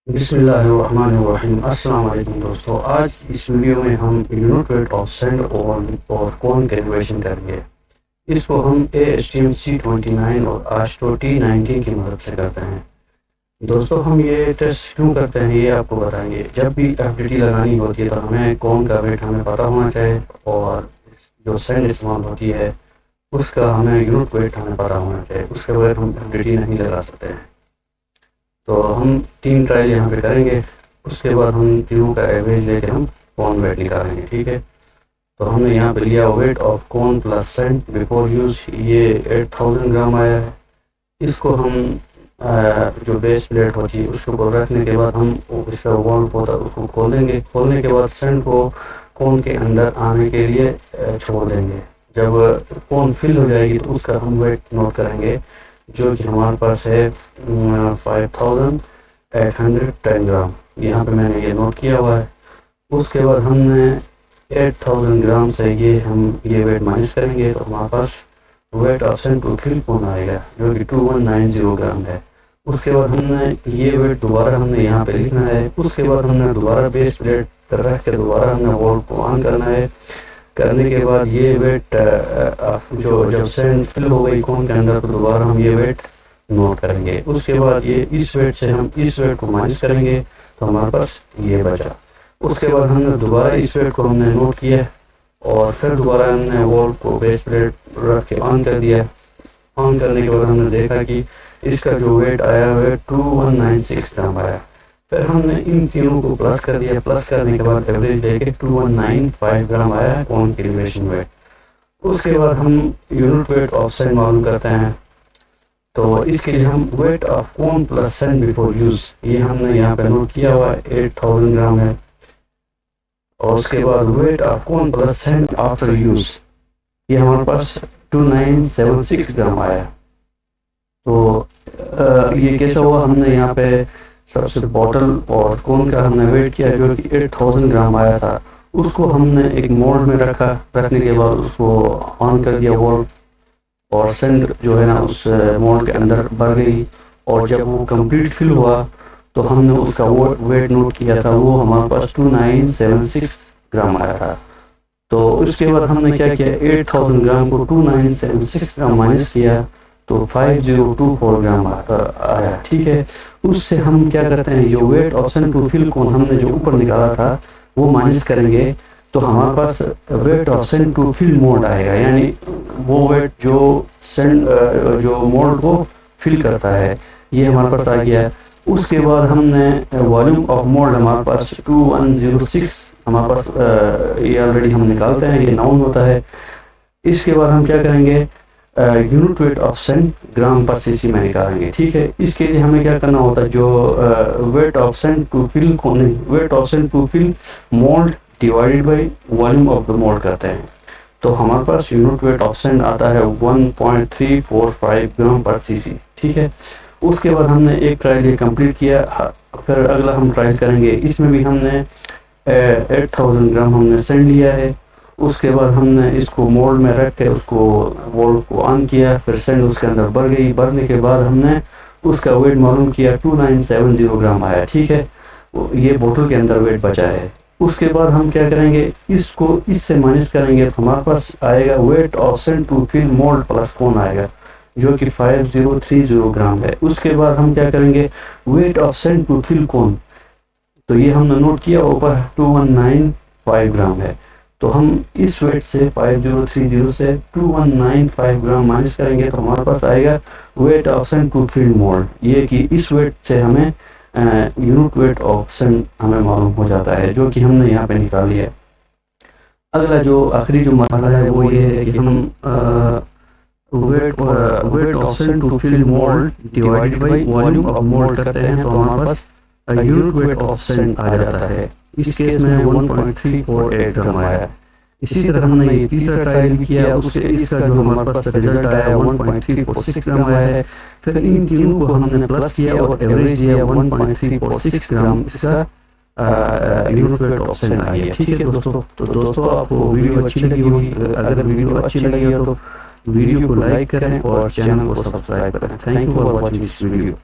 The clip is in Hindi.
बिस्मिल्लाहिर्रहमानिर्रहीम। अस्सलाम वालेकुम दोस्तों, आज इस वीडियो में हम यूनिट वेट ऑफ सैंड और कॉर्न कैलकुलेशन करेंगे। इसको हम ASTM C29 और AASHTO T19 की मदद से करते हैं। दोस्तों, हम ये टेस्ट क्यों करते हैं ये आपको बताएंगे। जब भी FDT लगानी होती है तो हमें कॉर्न का वेट हमें पता होना चाहिए और जो सैंड इस्तेमाल होती है उसका हमें यूनिट वेट हमें पता होना चाहिए। उसके बगैर हम FDT नहीं लगा सकते हैं। तो हम 3 ट्रायल यहाँ पे करेंगे, उसके बाद हम तीनों का एवरेज लेके हम कॉर्न वेट निकालेंगे। ठीक है, तो हमने यहाँ पे लिया weight of corn plus sand before use, ये 8000 ग्राम आया है। इसको हम जो बेस प्लेट होती है उसके ऊपर रखने के बाद हम इसका वॉल्व होता है उसको खोलेंगे। खोलने के बाद सैंड को कॉर्न के अंदर आने के लिए छोड़ देंगे। जब कॉर्न फिल हो जाएगी तो उसका हम वेट नोट करेंगे, जो कि हमारे पास है 5810 ग्राम। यहाँ पे मैंने ये नोट किया हुआ है। उसके बाद हमने 8000 ग्राम से ये वेट माइनस करेंगे तो हमारे पास weight of sand to fill कौन आएगा, जो कि 2190 ग्राम है। उसके बाद हमने ये वेट दोबारा हमने यहाँ पे लिखना है। उसके बाद हमने दोबारा बेस प्लेट पर रख के दोबारा हमने वॉल्व को ऑन करना है। करने के बाद ये वेट जो जब सैंड फिल हो गई कॉर्न के अंदर तो दोबारा हम ये वेट नोट करेंगे। उसके बाद ये इस वेट से हम इस वेट को माइनस करेंगे तो हमारे पास ये बचा। उसके बाद हमने दोबारा इस वेट को हमने नोट किया और फिर दोबारा हमने वॉल्व को बेस प्लेट रख के ऑन कर दिया। ऑन करने के बाद हमने देखा कि इसका जो वेट आया है 2196 ग्राम आया। फिर हमने इन तीनों को प्लस कर दिया। प्लस करने के बाद एवरेज लेके 2195 ग्राम आया कॉर्न कैलिब्रेशन वेट। उसके बाद हम यूनिट वेट ऑफ सैंड मालूम करते हैं। तो इसके लिए हम weight of corn plus sand before use, ये हमने यहाँ पे नोट किया हुआ है 8000 ग्राम है। और उसके बाद weight of corn plus sand after use, ये हमारे पास 2976 ग्राम आया। तो ये कैसा हुआ, हमने यहाँ पे सबसे बॉटल और कॉर्न का हमने वेट किया जो कि 8000 ग्राम आया था। उसको हमने एक मोल्ड में रखने के बाद उसको ऑन कर दिया वॉल्व, और सैंड जो है ना उस मोल्ड के अंदर भर गई। और जब वो कंप्लीट फिल हुआ तो हमने उसका वेट नोट किया था, वो हमारे पास 2976 ग्राम आया था। तो उसके बाद हमने क्या किया, 8000 ग्राम को 2976 ग्राम माइनस किया तो 5024 ग्राम आया। ठीक है, उससे हम क्या करते हैं, जो weight of sand to fill core हमने जो ऊपर निकाला था वो माइनस करेंगे तो हमारे पास weight of sand to fill mould आएगा। यानी वो वेट जो सैंड जो मोल्ड को फिल करता है ये हमारे पास आ गया। उसके बाद हमने वॉल्यूम ऑफ मोल्ड हमारे पास 2106 हमारे पास ये ऑलरेडी हम निकालते हैं, ये नाउन होता है। इसके बाद हम क्या करेंगे, यूनिट वेट ऑफ सैंड ग्राम पर सीसी में निकालेंगे। ठीक है, इसके लिए हमें क्या करना होता है, जो weight of sand to fill weight of sand to fill mould divided by volume of the mould करते हैं। तो हमारे पास यूनिट वेट ऑफ सैंड आता है 1.345 ग्राम पर सीसी। ठीक है, उसके बाद हमने एक ट्रायल ये कंप्लीट किया। फिर अगला हम ट्रायल करेंगे, इसमें भी हमने 8000 ग्राम हमने सैंड लिया है। उसके बाद हमने इसको मोल्ड में रख के उसको वॉल्व को ऑन किया, फिर सैंड उसके अंदर भर गई। भरने के बाद हमने उसका वेट मालूम किया 2970 ग्राम आया। ठीक है, ये बोतल के अंदर वेट बचा है। उसके बाद हम क्या करेंगे, इसको इससे माइनस करेंगे तो हमारे पास आएगा weight of sand to fill mould plus core आएगा, जो कि 5030 ग्राम है। उसके बाद हम क्या करेंगे, weight of sand to fill core, तो ये हमने नोट किया ऊपर 2195 ग्राम है। तो हम इस वेट से 5030 से 2195 ग्राम माइनस करेंगे तो हमारे पास आएगा weight of sand to fill mould, ये कि इस वेट से हमें यूनिट वेट ऑफ सैंड हमें मालूम हो जाता है, जो कि हमने यहाँ पे निकाल लिया। अगला जो आखिरी जो मसला है वो ये है कि हम weight of sand to fill mould divided by volume of mould करते हैं तो हमारे पास यूनिट वेट ऑफ सैंड आ जाता है। इस केस में 1.348 ग्राम आया। इसी तरह हमने ये तीसरा ट्रायल भी किया, उससे इसका जो हमारे पास रिजल्ट आया 1.346 ग्राम आया है। फिर इन तीनों को हमने प्लस किया और एवरेज दिया 1.346 ग्राम इसका यूनिट वेट ऑफ सैंड आ गया। ठीक है दोस्तों, तो दोस्तों आपको वीडियो अच्छी लगी होगी। अगर वीडियो अच्छी लगी हो तो वीडियो को लाइक करें और चैनल को सब्सक्राइब करें। Thank you for watching this video.